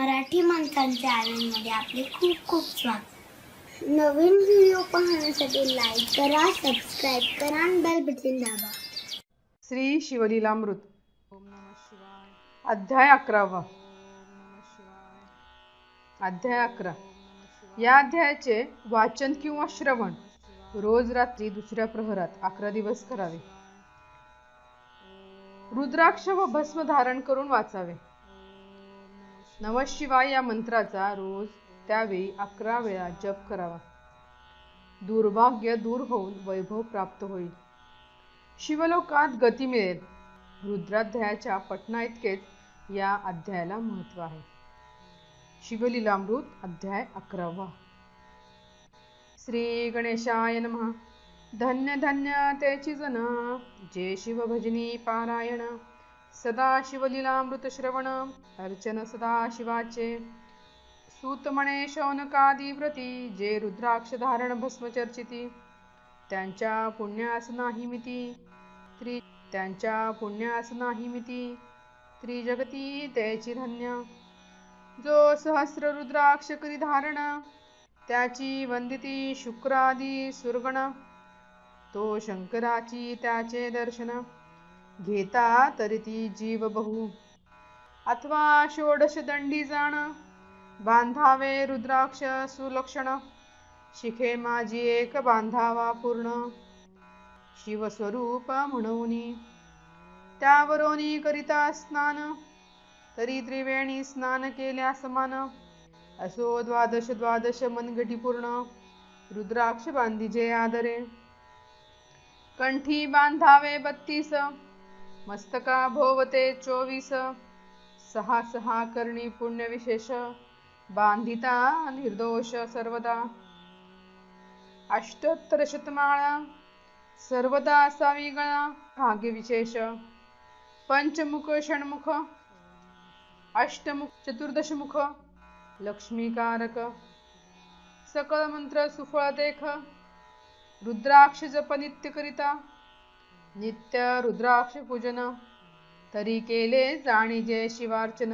मराठी मंत्रांच्या चॅनलमध्ये आपले खूप खूप स्वागत. नवीन व्हिडिओ पाहण्यासाठी लाईक करा, सबस्क्राईब करा आणि बेल बटन दाबा. श्री शिवलीलामृत अध्याय 11. अध्याय 11. या अध्यायाचे वाचन किंवा श्रवण रोज रात्री दुसऱ्या प्रहरात 11 दिवस करावे. रुद्राक्ष व भस्म धारण करून वाचावे. नमः शिवाय या मंत्राचा रोज त्यावेळी 11 वेळा जप करावा. दुर्भाग्य दूर होऊन वैभव प्राप्त होईल. शिवलोकात गती मिळेल. रुद्राध्यायाच्या पठणाइतकेच या अध्यायाला महत्त्व आहे. शिवलीलामृत अध्याय 11. श्री गणेशाय नमः. धन्य धन्य तेची जन, जे शिव भजनी पारायण. सदा शिवलीलामृत श्रवण, अर्चन सदा शिवाचे. सूत म्हणे शौनकादी व्रती, जे रुद्राक्ष धारण भस्म चर्चिती. त्यांच्या पुण्यास नाही मिती, त्रिजगती त्याची धन्य. जो सहस्र रुद्राक्ष करी धारण, त्याची वंदिती शुक्रादी सुरगण. तो शंकराची त्याचे दर्शन, घेता तरी ती जीव बहु. अथवा षोडश दंडी जाण, बांधावे रुद्राक्ष सुलक्षण. शिखे माझी एक बांधावा पूर्ण, शिवस्वरूप म्हणूनी. त्यावरोनी करिता स्नान, तरी त्रिवेणी स्नान केल्या समान. असो द्वादश द्वादश मनगटी पूर्ण, रुद्राक्ष बांधिजे आदरे. कंठी बांधावे 32, मस्तका भोवते 24. सहा सहा करणी पुण्य विशेष, बांधिता निर्दोष सर्वदा. अष्टोत्तर शतमाळा, सर्वदा असावी गळा भाग्य विशेष. पंचमुख षण्मुख, अष्टमुख चतुर्दशमुख, लक्ष्मीकारक. सकळ मंत्र सुफळ देख, रुद्राक्ष जप नित्य करिता. नित्य रुद्राक्ष पूजन, तरी केले जाणीजे शिवार्चन.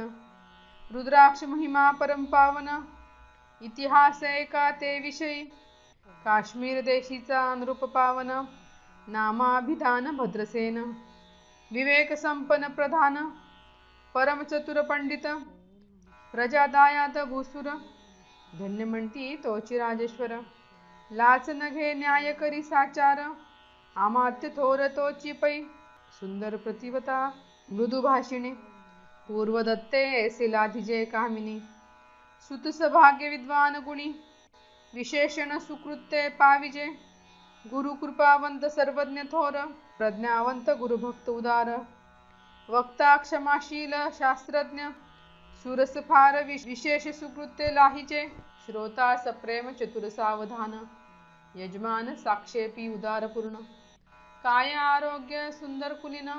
रुद्राक्ष महिमा परमपावन, इतिहास एका ते विषयी. काश्मीर देशीचा नृप पावन, नामाभिधान भद्रसेन. विवेक संपन्न प्रधान, परम चतुर पंडित. प्रजा दायाद भूसुर, धन्य म्हणती तोची राजेश्वर. लाच न घे न्याय करी साचार, अमात्य थोर तोची पै. सुंदर प्रतिवता मृदू भाषिणे, पूर्वदत्ते सिलाधिजे कामिनी. सुत सभाग्य विद्वान गुणी, विशेषण सुकृत्ये पाविजे. गुरु कृपावंत सर्वज्ञ थोर, प्रज्ञावंत गुरुभक्त उदार. वक्ता क्षमाशील शास्त्रज्ञ, सुरस फार विशेष सुकृत्ये लाहीचे. श्रोता सप्रेम चतुर सावधान, यजमान साक्षेपी उदार पूर्ण. काय आरोग्य सुंदर कुलीन,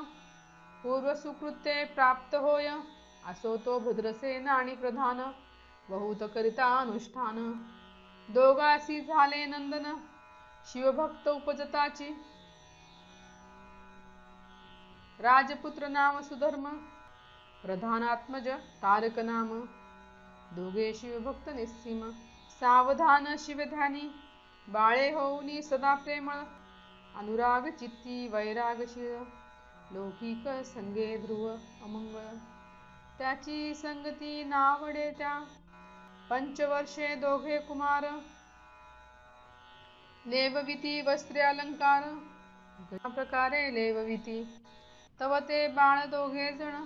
पूर्व सुकृत्ये प्राप्त होय. असो तो भद्रसेन आणि प्रधान, बहुत करिता अनुष्ठान. दोघासी झाले नंदन, शिवभक्त उपजताची. राजपुत्र नाम सुधर्म, प्रधानात्मज तारक नाम. दोघे शिवभक्त निस्सीम, सावधान शिवध्यानी. बाळे होऊनी सदा प्रेमळ, अनुराग चित्ती वैरागशील. लौकिक संगे ध्रुव अमंगळ, त्याची संगती नावडे त्या. पंचवर्षे दोघे कुमार, लेवविती वस्त्रे अलंकार. प्रकारे लेवविती, तव ते बाळ दोघे जण.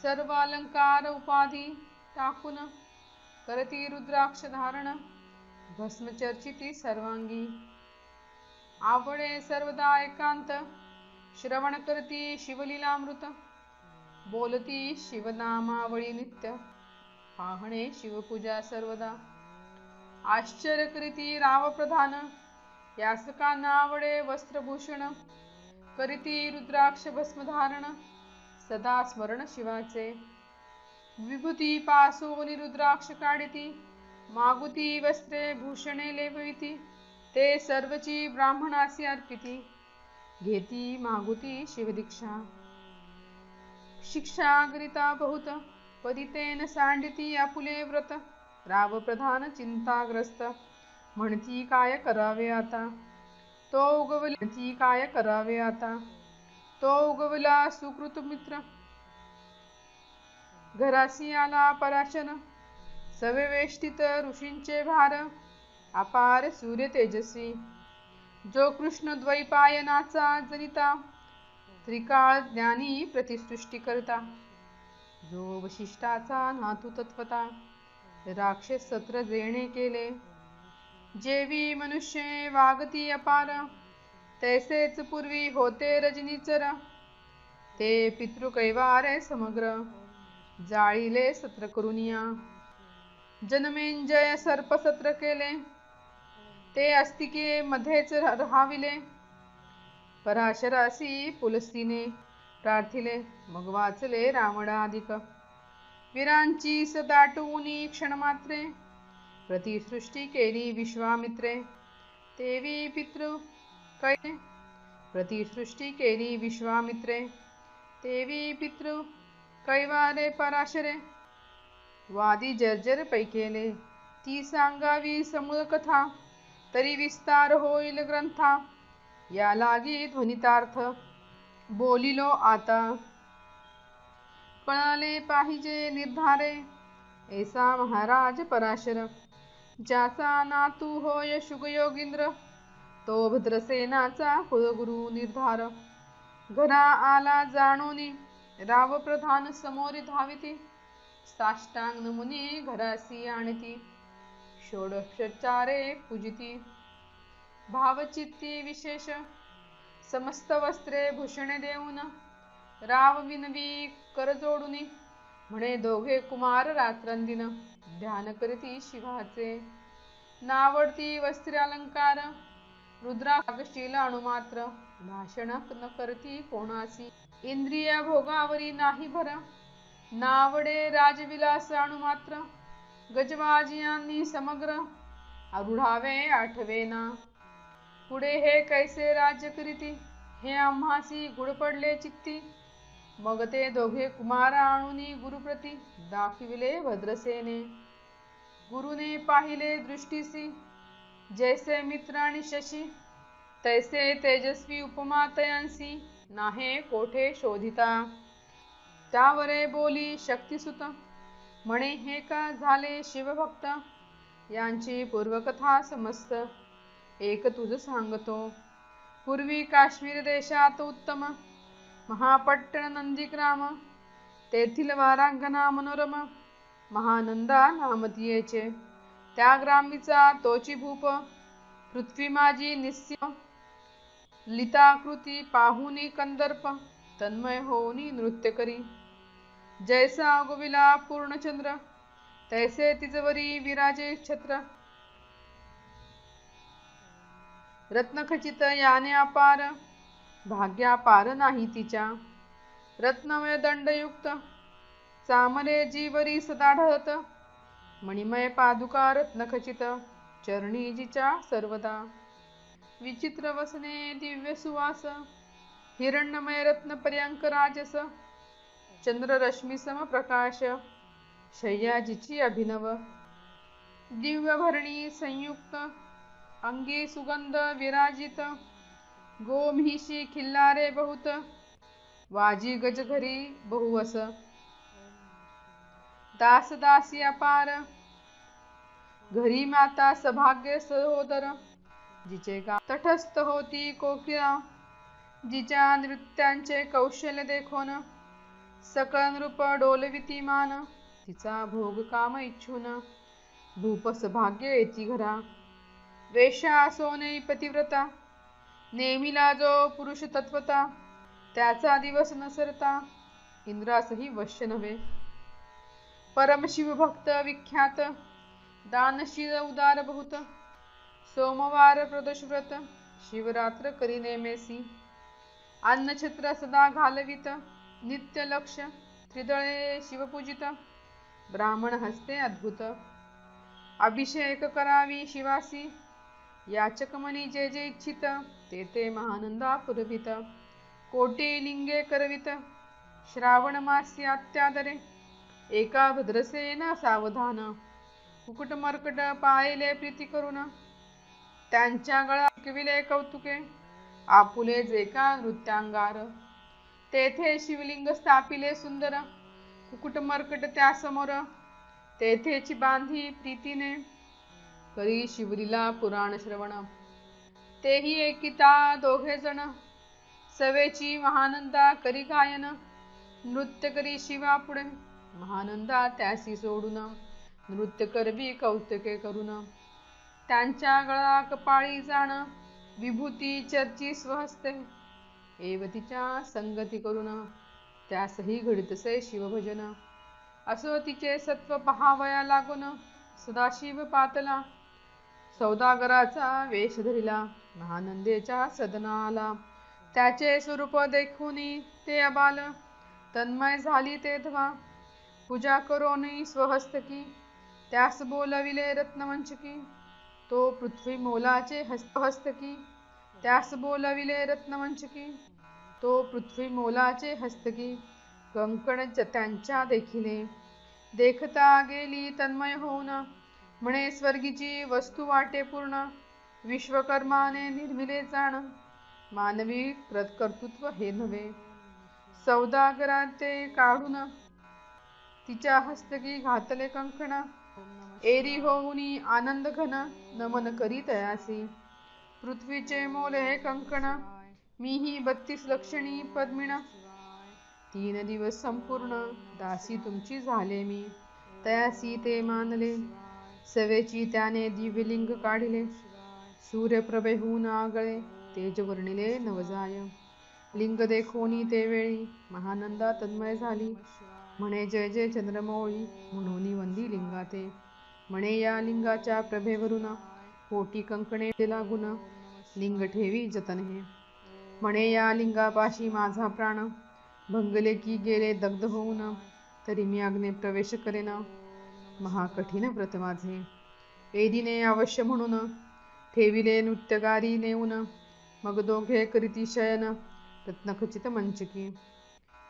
सर्व अलंकार उपाधी टाकून, करती रुद्राक्ष धारण. भस्म चर्चिती सर्वांगी, आवडे सर्वदा एकांत. श्रवण करती शिवलीलामृत, बोलती शिवनामावळी नित्य. पाहणे शिवपूजा सर्वदा, आश्चर्य करीती राव प्रधान. यासका नावडे वस्त्रभूषण, करीती रुद्राक्ष भस्म धारण. सदा स्मरण शिवाचे, विभूती पासोनी रुद्राक्ष काढिती. मागुती वस्त्रे भूषणे लेवविती, ते सर्वची ब्राह्मणासी अर्पिती. घेती मागुती शिवदीक्षा, शिक्षा गरिता बहुत. पदितेन सांडिती आपुले व्रत, राव प्रधान चिंताग्रस्त. म्हणती काय करावे आता, तो उगवला म्हणती काय करावे आता, तो उगवला सुकृत मित्र. घरासी आला पराशर, सवेवेष्टित ऋषींचे भार. अपार सूर्य तेजस्वी, जो कृष्ण द्वैपायनाचा जनिता. त्रिकाळ ज्ञानी प्रतिसृष्टी करता, जो वशिष्ठाचा नातू तत्वता. राक्षस सत्र जेणे केले, जेवी मनुष्ये वागती अपार. तैसेच पूर्वी होते रजनीचर, ते पितृकैवारे समग्र. जाळीले सत्र करुनिया, जनमेंजय सर्पसत्र केले. ते अस्तिके मध्येच राहाविले, पराशरासी पुलस्तीने प्रार्थिले. मग वाचले रावणाधिक, वीरांची सदाटूनी क्षणमात्रे. प्रतिसृष्टी केली विश्वामित्रे, तेवी पितृ कैले. प्रतिसृष्टी केली विश्वामित्रे, तेवी पितृ कैवारे पराशरे. वादी जर्जर पैकेले, ती सांगावी समूळ कथा. तरी विस्तार होईल ग्रंथा, या लागी ध्वनितार्थ. बोलिलो आता, कळाले पाहिजे निर्धारे. ऐसा महाराज पराशर, ज्याचा नातू होय शुगयोगींद्र. तो भद्रसेनाचा कुलगुरु निर्धार. घरा आला जाणोनी, राव प्रधान समोरी धाविती. साष्टांग नमुनी घरासी आणती, षोडशोपचारे पूजिती. भावचित्ती विशेष, समस्त वस्त्रे भूषणे देऊन. राव विनवी कर जोडुनी, म्हणे दोघे कुमार रात्रंदिन. ध्यान करीती शिवाचे, नावडती वस्त्रालंकार. रुद्राक्षशील अणुमात्र, भाषण न करती कोणासी. इंद्रिय भोगावरी नाही भर, नावडे राजविलास अणुमात्र. गजवाजियांनी समग्र, आरूढावे आठवेना. पुढे हे कैसे राज्य करीती, हे आम्हासी गुढ पडले चित्ती. मग ते दोघे कुमार आणुनी गुरुप्रती, दाखविले भद्रसेने. गुरुने पाहिले दृष्टीसी, जैसे मित्र आणि शशी. तैसे तेजस्वी उपमा तयांसी, नाहे कोठे शोधिता. त्यावरे बोली शक्तिसुत, म्हणे हे का झाले शिवभक्त. यांची पूर्वकथा समस्त, एक तुझ सांगतो. पूर्वी काश्मीर देशात उत्तम, महापट्टण नंदीग्राम. तेथील वारांगना मनोरम, महानंदा नाम तियेचे. त्या ग्रामीचा तोची भूप, पृथ्वी माझी निस्सीम. लिताकृती पाहुनी कंदर्प, तन्मय होऊनी नृत्य करी. जैसा गोविला पूर्णचंद्र, तैसे तिजवरी विराजे छत्र. रत्नखचित याने अपार, भाग्यापार नाही तिच्या. रत्नमय दंडयुक्त, चामरे जीवरी सदा ढळत. मणिमय पादुका रत्नखचित, चरणी जिच्या सर्वदा. विचित्र वसने दिव्य सुवास, हिरण्यमय रत्न पर्यंक राजस. चंद्ररश्मी सम प्रकाश, शय्या जिची अभिनव. दिव्य भरणी संयुक्त, अंगी सुगंध विराजित. गोमहिषी खिल्लारे बहुत, वाजी गज घरी बहुवस. दास दासी अपार, घरी माता सभाग्य सहोदर. जिचे गा तटस्थ होती कोकिळा, जिच्या नृत्यांचे कौशल्य देखोन. सकळ नृप डोलविती मान, तिचा भोग काम इच्छून. भूपस भाग्य येती घरा, वेश्या सोने पतिव्रता. नेमिला जो पुरुष तत्वता, त्याचा दिवस नसरता. इंद्रासही वश्य नव्हे. परमशिव भक्त विख्यात, दानशील उदार बहुत. सोमवार प्रदोष व्रत, शिवरात्र करी नेमेसी. अन्नछत्र सदा घालवित, नित्य लक्ष. त्रिदळे शिवपूजित, ब्राह्मण हस्ते अद्भुत. अभिषेक करावी शिवासी, याचक मनी जे जे इच्छित. ते ते महानंदा पुरवित, कोटी लिंगे करवित. श्रावण मासी अत्यादरे, एका भद्रसेन सावधान, कुकुट मर्कट पाहिले प्रीती करून, त्यांच्या गळा ऐकविले कौतुके, आपुले जे का नृत्यांगार, तेथे शिवलिंग स्थापिले सुंदर, कुकुट मर्कट त्या समोर, तेथेची बांधी प्रीतीने, करी शिवलीला पुराण श्रवण, तेही एकिता दोघे जण, सवेची महानंदा करी गायन, नृत्य करी शिवा पुढे, महानंदा त्यासी सोडून, नृत्य करवी कौतुके करून, त्यांच्या गळा कपाळी जाण, विभूती चर्ची स्वहस्ते, एवतीच्या संगती करून, त्यासही घडितसे शिवभजन, असो तिचे सत्व पहावया लागून, सदाशिव पातला, सौदागराचा वेश धरिला, महानंदेच्या सदना आला, त्याचे स्वरूप देखुनी ते अबाल, तन्मय झाली तेथवा, पूजा करोनी स्वहस्तकी, त्यास बोलविले रत्नवंचकी, तो पृथ्वी मोलाचे हस्तकी, त्यास बोलविले रत्नवंचकी, तो पृथ्वी मोलाचे हस्तकी, कंकण त्यांच्या देखिले, देखता गेली तन्मय होऊन, म्हणे स्वर्गीची वस्तू वाटे पूर्ण, विश्वकर्माने निर्मिले जाण, मानवी कर्तृत्व हे नव्हे, सौदागरात ते काढून, तिच्या हस्तकी घातले कंकण, एरी होऊनी आनंद घन, नमन करी तयासी, पृथ्वीचे मोल हे कंकण, मीही 32 लक्षणी पद्मिण, 3 दिवस संपूर्ण, दासी तुमची झाले मी, तयासी ते मानले, सवेची त्याने दिव्यलिंग काढिले, सूर्यप्रभेहून आगळे, तेज वर्णिले नवजाय, लिंग देखोनी ते वेळी, महानंदा तन्मय झाली, म्हणे जय जय चंद्रमौळी, म्हणून वंदी लिंगा ते, म्हणे या लिंगाच्या प्रभेवरून, कोटी कंकणे लागून, लिंग ठेवी जतन हे, म्हणे या लिंगापाशी माझा प्राण, भंगले की गेले दग्ध होऊन, तरी मी अग्ने प्रवेश करेन, महाकठीण व्रत माझे, एदीने अवश्य म्हणून, ठेविले नृत्यगारी नेऊन, मग दोघे करीती शयन, रत्नखचित मंचकी,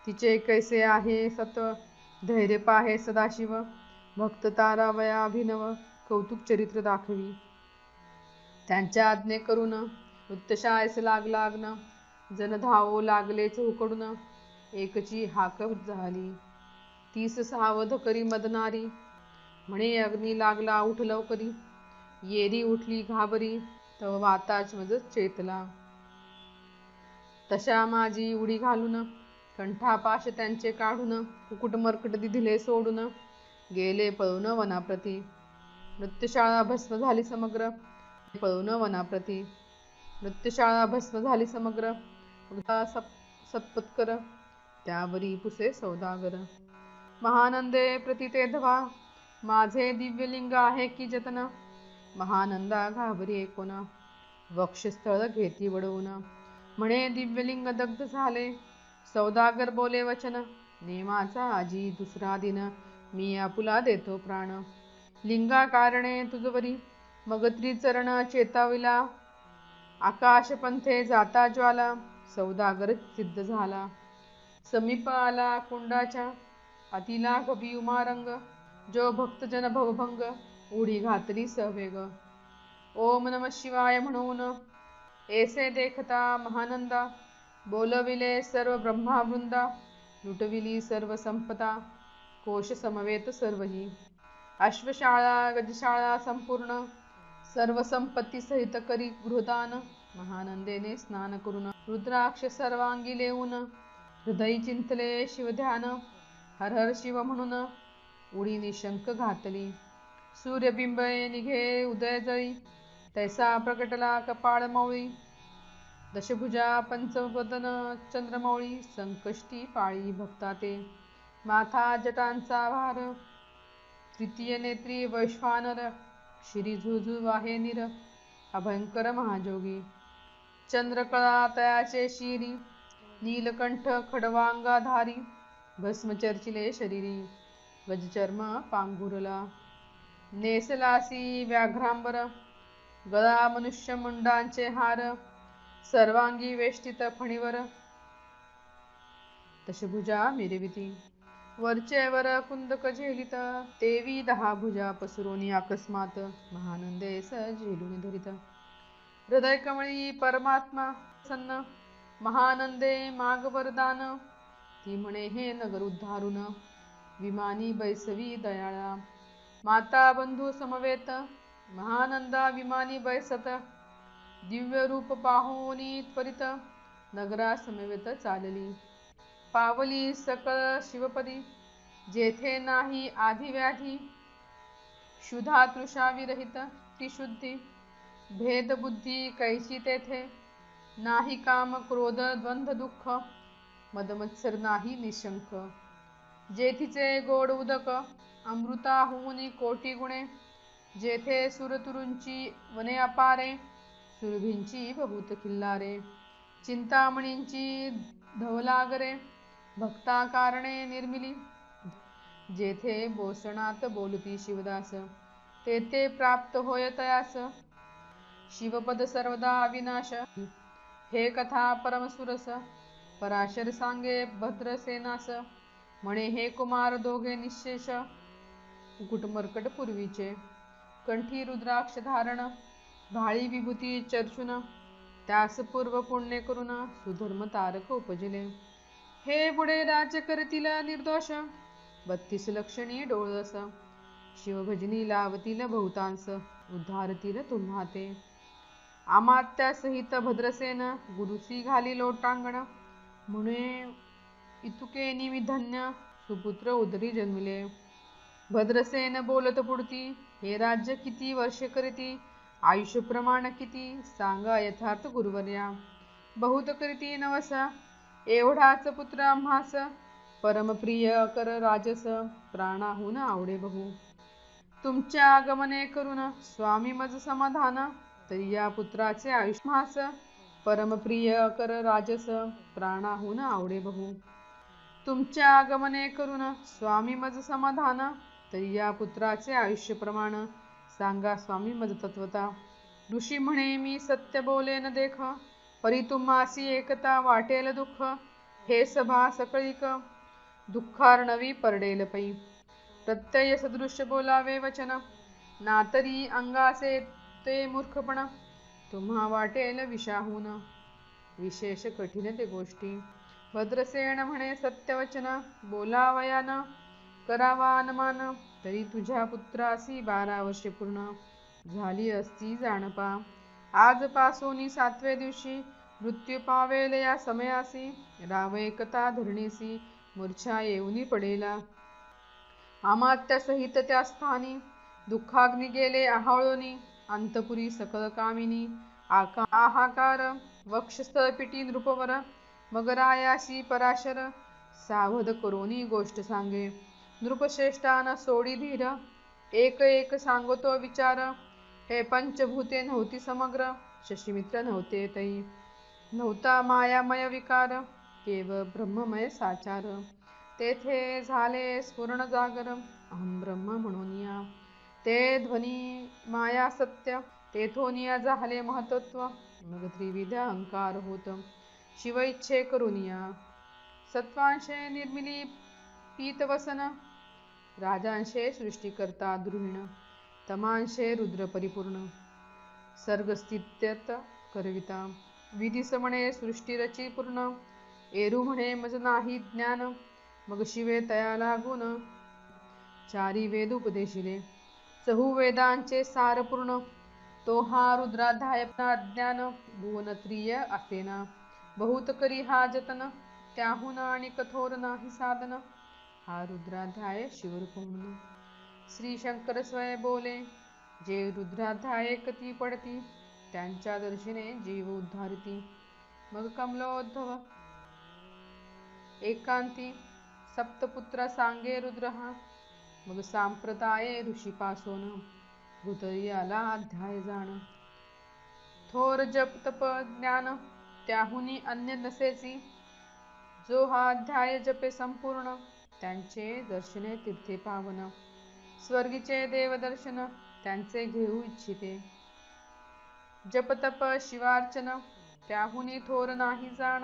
तिचे कैसे आहे सत्व, धैर्य पाहे सदाशिव, भक्त तारावया अभिनव, कौतुक चरित्र दाखवी, त्यांच्या आज्ञे करून, नृत्यशाळेस लागला अग्न, जन धावो लागले चहूकडून, एकची हाक झाली, 30 सावध करी मदनारी, म्हणे अग्नी लागला उठ लवकरी, येरी उठली घाबरी, तव वाताच मज चेतला, तशा माझी उडी घालून, कंठापाश त्यांचे काढून, कुकुट मर्कट दिले सोडून, गेले पळून वनाप्रती, नृत्यशाळा भस्म झाली समग्र, पळून वनाप्रती, नृत्यशाळा भस्म झाली समग्र, सत्पत्कर, त्यावरी पुसे सौदागर, महानंदे प्रति ते धवा, माझे दिव्यलिंग आहे की जतन, महानंदा घाबरी एकोन, वक्षस्थळ घेती वडवून, म्हणे दिव्यलिंग दग्ध झाले, सौदागर बोले वचन, नेमाचा आजी दुसरा दिन, मी आपुला देतो प्राण, लिंगा कारणे तुझवरी, मग त्रिचरण चेताविला, आकाश पंथे जाता ज्वाला, सौदागर सिद्ध झाला, समीप आला कुंडाच्या, अतिला कवी उमारंग, जो भक्तजन भवभंग, उडी घातली सवेग, ओम नम शिवाय म्हणून, ऐसे देखता महानंदा, बोलविले सर्व ब्रह्मावृंदा, लुटविली सर्व संपदा, कोश समवेत सर्वही, अश्वशाळा गजशाळा संपूर्ण, सर्व संपत्ती सहित करी गृहदान, महानंदेने स्नान करून, रुद्राक्ष सर्वांगी लेऊन, हृदयी चिंतले शिवध्यान, हर हर शिव म्हणून, उडी निशंक घातली, सूर्यबिंबे निघे उदय जळी, तैसा प्रकटला कपाळ मौळी, दशभुजा पंचवदन चंद्रमौळी, संकष्टी पाळी भक्ता ते, माथा जटांचा भार, तृतीय नेत्री वैश्वानर, शिरी झुझु वाहे निर, अभयंकर महाजोगी, चंद्रकळा तयाचे शिरी, नीलकंठ खडवांगाधारी, भस्म चर्चिले शरीरी, गजचर्म पांघुरला, नेसलासी व्याघ्रांबर, गळा मनुष्य मुंडांचे हार, सर्वांगी वेष्टित फणीवर, दशभुजा मिरविती, वरचे वर कुंदक झेलित, तेवी 10 भुजा पसरोनी अकस्मात, महानंदे स झेलून धरित. हृदय कमळी परमात्मा सन्न, महानंदे माग वरदान, ती म्हणे हे नगर उद्धारून, विमानी बैसवी दयाळा, माता बंधू समवेत, महानंदा विमानी बैसत, दिव्य रूप पाहोनी त्वरित, नगरा समवेत चालली. पावली सकळ शिवपदी, जेथे नाही आधी व्याधी, क्षुधा तृषा विरहित ती शुद्धी, भेद बुद्धी कैची तेथे, नाही काम क्रोध द्वंद्व दुःख, मदमत्सर नाही निशंक. जेथीचे गोड उदक, अमृताहुनी कोटी गुणे, जेथे सुरतुरूंची वने अपारे, सुरभींची बहुत किल्लारे, चिंतामणींची धवलागरे, भक्ता कारणे निर्मिली, जेथे बोसणात बोलती शिवदास, तेथे प्राप्त होय तयास, शिवपद सर्वदा अविनाश, हे कथा परमसुरस, पराशर सांगे भद्रसेनास, म्हणे हे कुमार दोघे निशेष, मुकुट मर्कट पूर्वीचे, कंठी रुद्राक्ष धारण, भाळी विभूती चर्चुन, त्यास पूर्व पुण्य करून सुधर्म तारक उपजिले. हे पुढे राज्य करतील निर्दोष, 32 लक्षणी डोळस, शिवभजनी लावतील बहुतांस, उद्धारतील तुम्हा ते. अमात्या सहित भद्रसेन, गुरुसी घाली लोटांगण, म्हणे इतुके मी धन्य, सुपुत्र उदरी जन्मले. भद्रसेन बोलत पुढती, हे राज्य किती वर्षे करीती, आयुष्य प्रमाण किती, सांगा यथार्थ गुरुवर्या. बहुत करीती नवस, एवढाच पुत्र आम्हास, परमप्रिय कर राजस, प्राणाहून आवडे बहु. तुमच्या आगमने करून स्वामी मज समाधान, तरी या पुत्राचे आयुष्मास, परमप्रिय कर राजस, प्राणाहून आवडे बहु. तुमच्या आगमने करून स्वामी मज समाधान, तरी या पुत्राचे आयुष्य प्रमाण, सांगा स्वामी मज तत्वता. ऋषी म्हणे मी सत्य बोलेन देख, परी तुम्हासी एकता वाटेल दुःख, हे सभा सकळिक, दुःखार्णवी परडेल पै. प्रत्यय सदृश बोलावे वचन, नातरी अंगासे ते मूर्खपण, तुम्हा वाटेल विषाहून, विशेष कठीण ते गोष्टी. भद्रसेन म्हणे सत्यवचन, बोलावयान करावा अनुमान, तरी तुझ्या पुत्रासी 12 वर्षे पूर्ण, झाली असती जाणपा. आजपासोनी 7वे दिवशी, मृत्यू पावेल या समयासी, राव एकता धरणीसी, मूर्छा येऊनी पडेला. अमात्या सहित त्या स्थानी, दुःखाग्नी गेले आहाळोनी, अंतपुरी सकळ कामिनी, आहाकार, वक्षस्थळ पिटी नृपवर, मग रायासी पराशर, सावध करोनी गोष्ट सांगे. नृपश्रेष्ठान सोडी धीर, एक एक सांगतो विचार, हे पंचभूते नव्हती समग्र, शशीमित्र नव्हते तै, नव्हता मायामय विकार, केवळ ब्रह्ममय साचार. तेथे झाले स्फुरण जागर, अहम ब्रह्म म्हणूनिया, ते ध्वनी माया सत्य, तेथोनिया झाले महतत्व, मग त्रिविध अहंकार होत, शिव इच्छे करुनिया. सत्वांशे निर्मिली पीतवसन, राजांशे सृष्टिकर्ता द्रुहिण, तमांशे रुद्र परिपूर्ण, सर्गस्थित्यत करविता. विधिस म्हणे सृष्टी रची पूर्ण, एरू म्हणे मज नाही ज्ञान, मग शिवे तया लागून, चारी वेद उपदेशिले. चहुवेदांचे सार पूर्ण, तो हा रुद्राध्याय ज्ञान, भुवनत्रिय असेना, बहुत करी हा जतन, त्याहून आणि कठोर नाही साधन, हा रुद्राध्याय शिवरूप म्हणून. श्री शंकर स्वय बोले, जे रुद्राध्याय कती पडती, त्यांच्या दर्शने जीव उद्धारती. मग कमलोद्भव एकांती, सप्तपुत्र सांगे रुद्र हा, मग सांप्रदाये ऋषीपासोन, भूतरी आला अध्याय जाण. थोर जप तप ज्ञान, त्याहुनी अन्य नसेची, जो हा अध्याय जपे संपूर्ण, त्यांचे दर्शने तीर्थे पावन. स्वर्गीचे देवदर्शन, त्यांचे घेऊ इच्छिते. जपतप शिवार्चन, त्याहुनी थोर नाही जाण.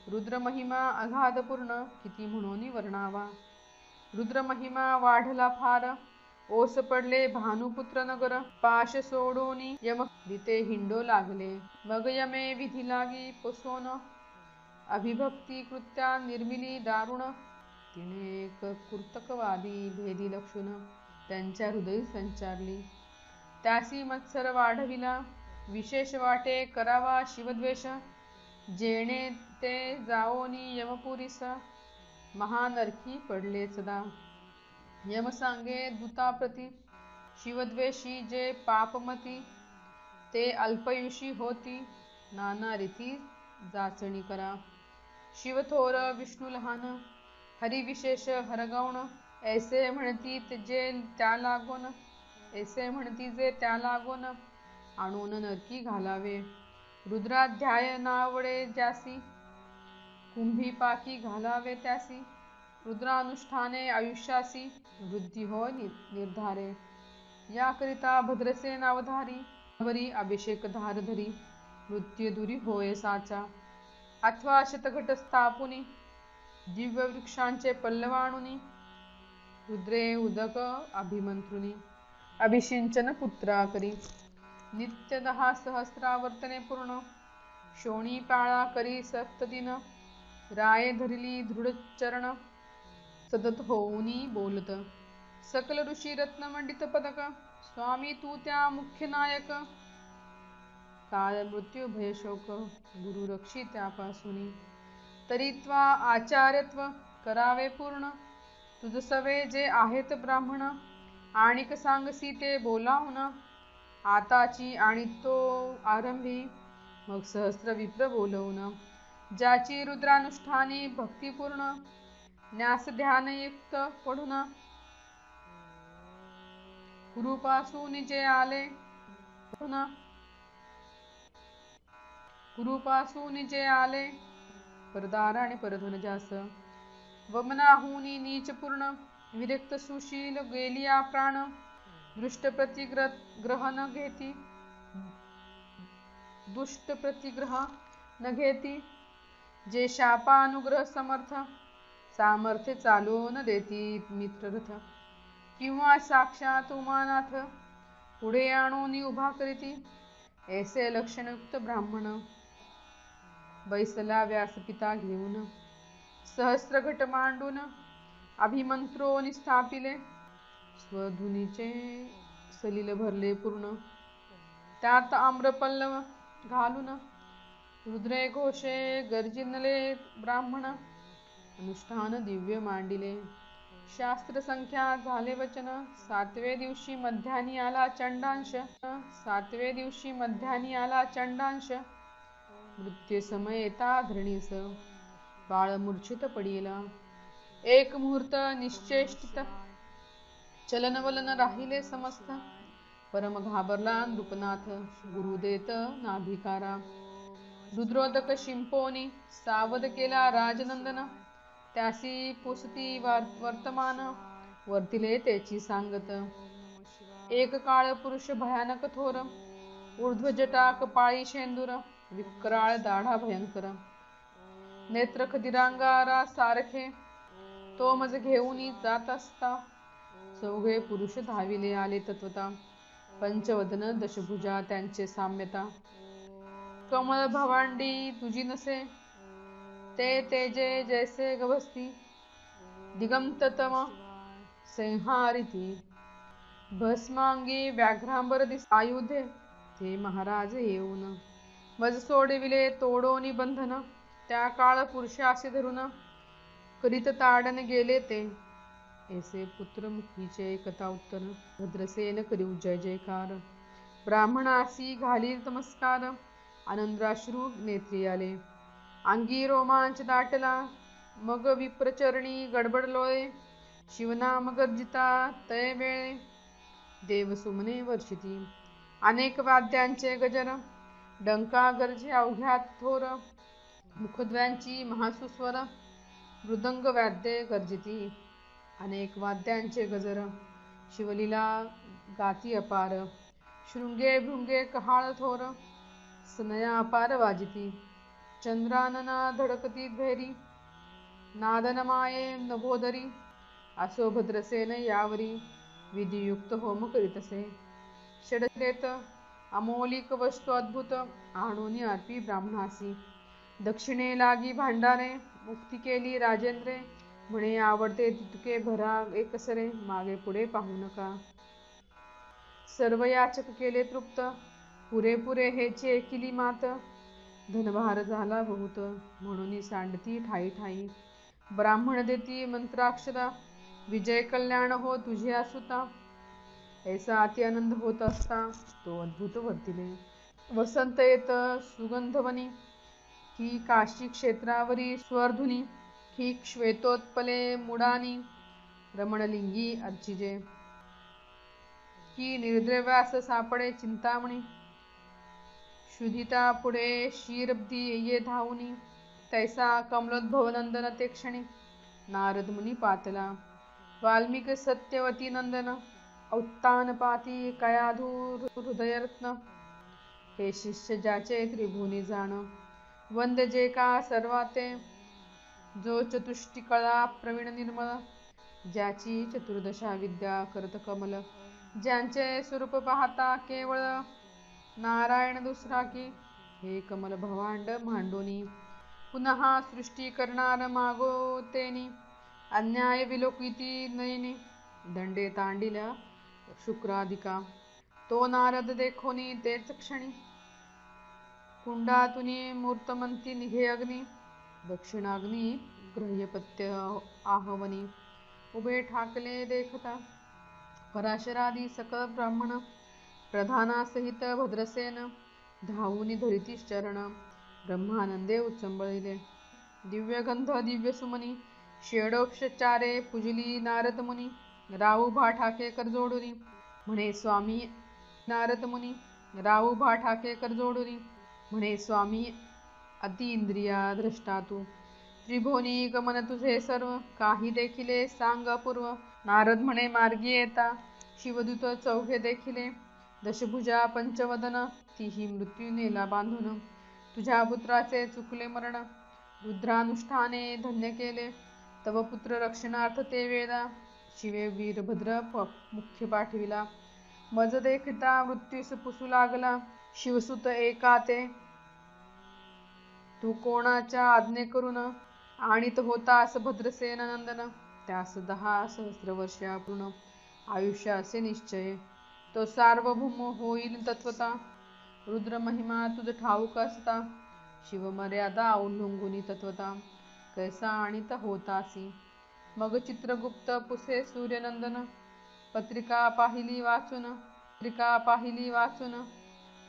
रुद्र महिमा अगाध पूर्ण, किती म्हणून वर्णावा. रुद्र महिमा वाढला फार, ओस पडले भानुपुत्र नगर. पाश सोडोनी यम दिते हिंडो लागले, मग यमे विधी लागी पोसोन. अभिभक्ती कृत्या निर्मिली दारुण, तिने एक कुर्तकवादी भेदी लक्षुण. त्यांच्या हृदयी संचारली, त्यासी मत्सर वाढविला. विशेष वाटे करावा शिवद्वेष, जेणे ते जाओनी यमपुरीस. महानरकी पडले सदा, यम सांगे दूताप्रती. शिवद्वेषी जे पापमती, ते अल्पयुषी होती. नाना रीती जाचणी करा, शिव थोर विष्णू लहान. हरी विशेष हरगौण, ऐसे म्हणती जे त्या लागोन. ऐसे म्हणती जे त्या लागोन, आणून नरकी घालावे. रुद्राध्याय नावडे ज्यासी, कुंभी पाकी घालावे त्यासी. रुद्रानुष्ठाने आयुष्यासी, वृद्धी होय निर्धारे. याकरिता भद्रसेन अवधारी, वरी अभिषेक धार धरी. मृत्यू दुरी होय साचा, अथवा शतघट स्थापुनी. दिव्य वृक्षांचे पल्लवाणुनी, रुद्रे उदक अभिमंत्रुनी. अभिषिंचन पुत्रा करी, नित्य 10 सहस्रावर्तने पूर्ण. शोणी पाळा करी सप्तदिन, राये धरली दृढ चरण. सतत होऊनी बोलत, सकल ऋषी रत्नमंडित पदक. स्वामी तू त्या मुख्य नायक, काळ मृत्यू भय शोक. गुरु रक्षी त्यापासूनी, तरीत्वा आचार्यत्व करावे पूर्ण. तुझ सवे जे आहेत ब्राह्मण, आणिक सांगसी ते बोलावून. आताची आणि तो आरंभी, मग सहस्र विप्र बोलवून. ज्याची रुद्रानुष्ठानी भक्तिपूर्ण, न्यास ध्यानयुक्त पढून. कुरूपासून जे आले पुन्हा, कुरूपासून जे आले परदार आणि परधन जास. वमनाहुनी नीच पूर्ण, विरक्त सुशील गेलिया प्राण. दृष्ट प्रतिग्रह न घेती, दुष्ट प्रतिग्रह न घेती. जे शापानुग्रह समर्थ, सामर्थ्य चालून देती मित्ररथ. किंवा साक्षात उमानाथ, पुढे आणून उभा करीती. ऐसे लक्षणयुक्त ब्राह्मण, बैसला व्यासपिता घेऊन. सहस्र घट मांडून, अभिमंत्रोनी स्थापिले. स्वधुनीचे सलिल भरले पूर्ण, त्यात आम्रपल्लव घालून. रुद्रे घोषे गर्जिनले ब्राह्मण, अनुष्ठान दिव्य मांडिले. शास्त्र संख्या झाले वचन, 7वे दिवशी मध्यानी आला चंडांश. 7वे दिवशी मध्यानी आला चंडांश. मृत्यू समय येता धरणीस, बाळ मूर्छित पडिला. एक मुहूर्त निश्चेष्टित, चलनवलन राहिले समस्त. परम घाबरला नृपनाथ, गुरु देत नाभिकारा. रुद्रोदक शिंपोनी, सावध केला राजनंदन. त्यासी पुसती वर्तमान, वर्तिले त्याची सांगत. एक काळ पुरुष भयानक थोर, ऊर्ध्व जटा कपाळी शेंदूर. विक्राळ दाढा भयंकर, नेत्र खदिरांगारा सारखे. तो मज घेऊनी जात असता, चौघे पुरुष धाविले आले तत्वता. पंचवदन दशभुजा त्यांचे साम्यता. कमळ भवांडी तुझी नसे, ते तेजे जैसे गवस्ती. दिगंततम संहारिती, भस्मांगी व्याघ्रांबर दिस आयुधे. ते महाराज येऊन, मज सोडविले तोडोनी बंधन. त्या काळ पुरुषासी धरून, करीत ताडन गेले ते. ऐसे पुत्र मुखीचे कथा उत्तर, भद्रसेन करीव जय जयकार. ब्राह्मणासी घाली नमस्कार, आनंदाश्रू नेत्री आले. अंगी रोमांच दाटला, मग विप्रचरणी गडबडलोय. शिवनाम गर्जिता तय वेळे, देवसुमने वर्षिती. अनेक वाद्यांचे गजर, डंका गर्जे अवघ्यात थोर. मुखद्व्यांची महासुस्वर, मृदंग वाद्ये गर्जिती. अनेक वाद्यांचे गजर, शिवलीला गाती अपार. शृंगे भृंगे कहाळ थोर, सनया अपार वाजिती. चंद्रानना धडकती भैरी, नादनमाये नभोदरी. असो भद्रसेन यावरी विधियुक्त होम करीतसे. षडदेत अमोलिक वस्तू अद्भुत आणून अर्पी ब्राह्मणासी. दक्षिणे लागी भांडारे मुक्ती केली राजेंद्रे. म्हणे आवडते तितके भरा एकसरे मागे पुढे पाहू नका. सर्व याचक केले तृप्त पुरेपुरे हेची एकिली मात. धनभार झाला बहुत म्हणून सांडती ठाई ठाई. ब्राह्मण देती मंत्राक्षरा विजय कल्याण हो तुझ्या सुता. ऐसा अति आनंद होत असता तो अद्भुत वर्तिले. वसंत येत सुगंधवनी की काशी क्षेत्रावरी स्वर्धुनी. की श्वेतोत्पले मुडानी रमणलिंगी अर्चिजे. की निर्द्रव्यास सापडे चिंतामणी. क्षुधिता पुढे क्षीरब्धी ये धावुनी. तैसा कमलोद्भव नंदन ते क्षणी नारद मुनी पातला. वाल्मिक सत्यवती नंदन औत्तानपाती कयाधूर हृदयरत्न. हे शिष्य ज्याचे त्रिभुवनी जाण वंद जे का सर्वाते. जो चतुष्टी कळा प्रवीण निर्मळ ज्याची चतुर्दशा विद्या करत कमल. ज्यांचे स्वरूप पाहता केवळ नारायण दुसरा की. हे कमल भवांड मांडोनी पुनः सृष्टी करणार मागोतेनी. अन्याय विलोकिती नयनी दंडे तांडिल्या शुक्राधिका. तो नारद देखोनी तेच क्षणी कुंडातुनी मूर्तमंती निघे अग्नी. दक्षिणाग्नी ग्रह्यपत्य आहवनी उभे ठाकले देखता. पराशरादी सकळ ब्राह्मण प्रधानासहित भद्रसेन धावुनी धरिती चरण. ब्रह्मानंदे उचंबळिले दिव्यगंध दिव्यसुमनी. षोडोपचारे पूजिली नारद मुनी. राऊभा ठाके कर जोडुनी म्हणे स्वामी नारद मुनी. राऊभा ठाके कर जोडुनी म्हणे स्वामी अति इंद्रिया द्रष्टा तू. त्रिभुवनी गमन तुझे सर्व काही देखिले सांग अपूर्व. नारद म्हणे मार्गी येता शिवदूत चौघे देखिले. दशभुजा पंचवदन तीही मृत्यू नेला बांधून. तुझ्या पुत्राचे चुकले मरण रुद्रानुष्ठाने धन्य केले. तव पुत्र रक्षणार्थ ते वेदा शिवे वीरभद्र मुख्य पाठविला. मज देखता मृत्यूस पुसू लागला शिवसुत एका ते. तू कोणाच्या आज्ञे करून आणीत होतास भद्रसेन नंदन. त्यास 10 सहस्र वर्षापूर्ण आयुष्य असे निश्चय. तो सार्वभौम होईल तत्वता. रुद्र महिमा तुझ ठाऊक असता. शिवमर्यादा उल्लंघुनी तत्वता कैसा आणीत होतासी. मग चित्रगुप्त पुसे सूर्यनंदन. पत्रिका पाहिली वाचून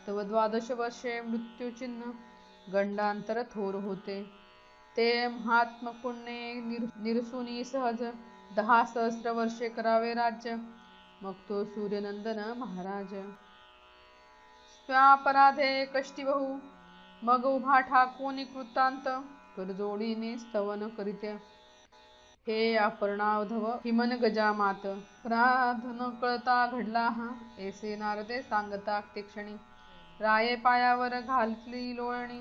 तव 12 वर्षे मृत्यूचिन्ह गंडांतर थोर होते. ते महात्म पुण्ये निरसुनी सहज 10 सहस्र वर्षे करावे राज्य. मग तो सूर्यनंदन महाराज स्वापराधे कष्टी बहु. मग उभा ठाकून कृतांत करजोडीने स्तवन करीते. हे अपर्णावधव हिमन गजामात. अपराध न कळता घडला हा ऐसे नारदे सांगता ते क्षणी. राये पायावर घातली लोळणी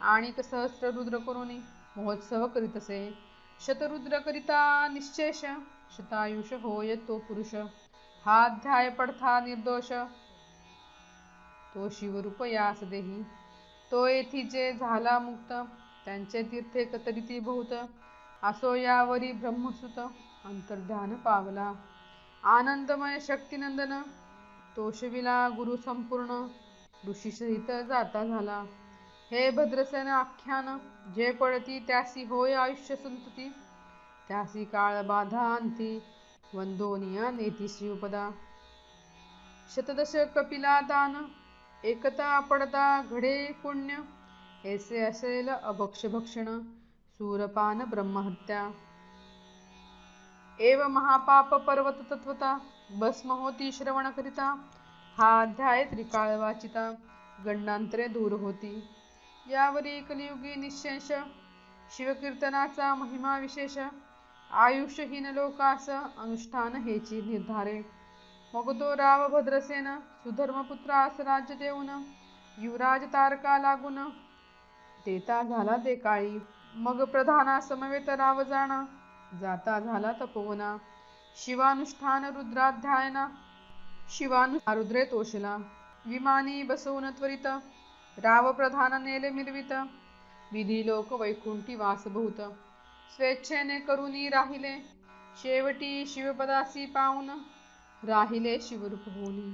आणिक सहस्र रुद्र करुणी. महोत्सव करीतसे शतरुद्र करिता निश्चेष. शतायुष होय तो पुरुष हा अध्याय पडथा निर्दोष. तो शिवरूप यास देही तो येथीचे झाला मुक्त. त्यांचे तीर्थे कतरिती बहुत असो यावरी ब्रह्मसुत. अंतर्ध्यान पावला आनंदमय शक्तिनंदन. तोषविला गुरु संपूर्ण ऋषी सहित जाता झाला. हे भद्रसेन आख्यान जे पडती त्यासी होय आयुष्य संतती. त्यासी काळ बाधा अंती वंदोनिया नेती श्रीपदा. शतदश कपिला दान एकता पडता घडे पुण्य. ऐसे असेल अभक्ष भक्षण सूरपान ब्रह्महत्या. एव महापाप पर्वत तत्वता भस्म होती श्रवण करिता. हा अध्याय त्रिकाळ वाचिता गंडांतरे दूर होती. यावरी कलियुगी निशेष शिवकीर्तनाचा महिमा विशेष. आयुष्यहीन लोकास अनुष्ठान हेची निर्धारे. मग तो राव भद्रसेन सुधर्मपुत्रास राज्य देऊन युवराज तारका लागून देता झाला ते काळी. मग प्रधाना समवेत राव जाणा जाता झाला तपोवना. शिवानुष्ठान रुद्राध्यायना रुद्रे तोषला विमानी बसवून त्वरित राव प्रधान नेले मिरवित विधी लोक वैकुंठी वास बहुत स्वेच्छेने करुनी राहिले शेवटी शिवपदासी पाऊन राहिले शिवरूप होनी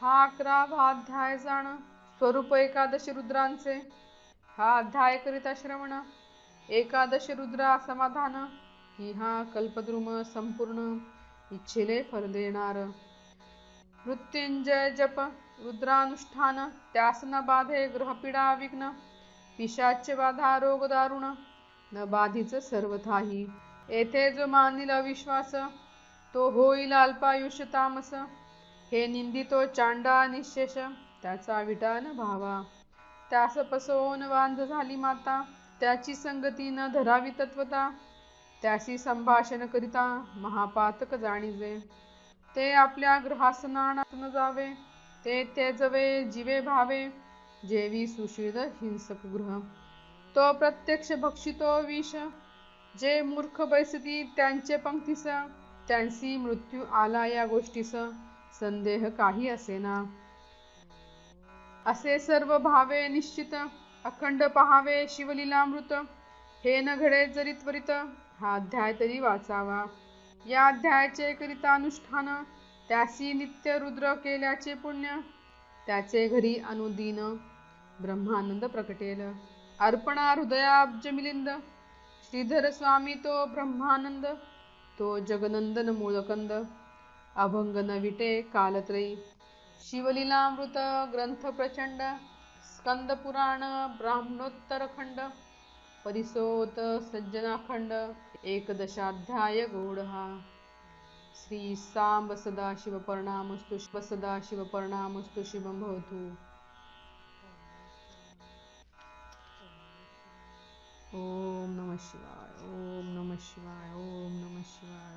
हा 11वा अध्याय जाण स्वरूप एकादश रुद्रांचे हा अध्याय करिता श्रवण एकादश रुद्रा समाधान ही हा कल्पद्रुम संपूर्ण इच्छिले फल देणार मृत्युंजय जप रुद्रानुष्ठान त्यास न बाधे ग्रहपीडा विघ्न पिशाच्य बाधा रोग दारुण न बाधीच सर्वथाही येथे जो मानिल अविश्वास तो होईल अल्पायुष्य तामस हे निंदितो चांडा निशेष त्याचा विटा न भावा त्यास पसवून वांझ झाली माता त्याची संगती न धरावी तत्वता त्याशी संभाषण करिता महापातक जाणीजे ते आपल्या ग्रहासनात न जावे ते तेजवे जीवे भावे जेवी सुशील हिंसक गृह तो प्रत्यक्ष भक्षितो विष जे मूर्ख बैसती त्यांचे पंक्तीस त्यांसी मृत्यू आला या गोष्टीस संदेह काही असेना असे सर्व भावे निश्चित अखंड पहावे शिवलीलामृत हे न घडे जरी त्वरित हा अध्याय तरी वाचावा या अध्यायाचे करिता अनुष्ठान त्यासी नित्य रुद्र केल्याचे पुण्य त्याचे घरी अनुदीन ब्रह्मानंद प्रकटेल अर्पणा हृदयाब्ज मिलिंद श्रीधर स्वामी तो ब्रह्मानंद तो जगनंदन मूळकंद अभंग न विटे कालत्रयी शिवलीलामृत ग्रंथ प्रचंड स्कंद पुराण ब्राह्मणोत्तर खंड परिसोत सज्जनाखंड एकदशाध्याय गौड श्री सांब सदाशिव परणामस्तु सदाशिव परणामस्तु शिवं भवतु ओम नमः शिवाय ओम नमः शिवाय ओम नमः शिवाय